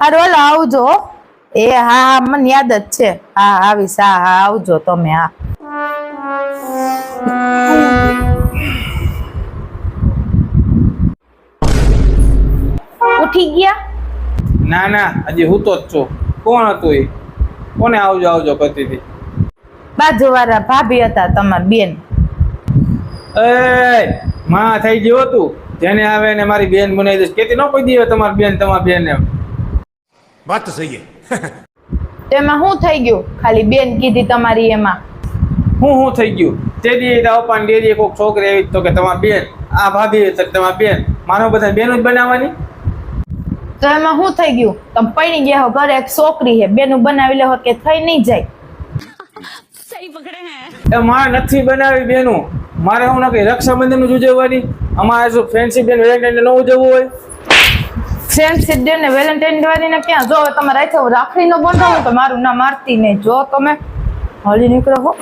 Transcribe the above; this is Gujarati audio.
હારું હાલો આવજો હો. એ હા મને યાદ જ છે. હા આવીશ. હા આવજો તમે. હા ઉઠી ગયા? ના ના, હજી હું તો જ છું. કોણ હતું એ? કોને આવજો આવજો કરતી હતી? બાજુવાળા ભાભી હતા તમાર બેન. એ માં થઈ ગયું હતું. જેને આવે ને મારી બેન બનાવી દઈશ. કેતી ન કોઈ દી તમારી બેન એમ. વાત તો સહી હે. તેમાં શું થઈ ગયું? ખાલી બેન કીધી તમારી એમાં. હું થઈ ગયું? તે દી પપ્પા ડેરી કોઈક છોકરી આવી તો કે તમારી બેન, આ ભાભી તો તમારી બેન. માનો બધા બેનો જ બનાવવાની. તો એમાં શું થઈ ગયું? તમે પૈણી ગયા હો ઘરે એક છોકરી છે, બેનું બનાવી લે કે થઈ નહીં જાય? સહી પકડે હે. એ મારે નથી બનાવી બેનું. મારે હું ના કઈ રક્ષાબંધન જ ઉજવવાની. અમારે શું ફ્રેન્ડશીપ ડે વેલેન્ટાઇન ન ઉજવવું હોય? ફ્રેન્ડશીપ ડે ને વેલેન્ટાઇન ડે ને ક્યાં? જો તમારે રાખડી નો બંધાવું તો મારું ના મારતી નહીં. જો તમે હળી નીકળો હો.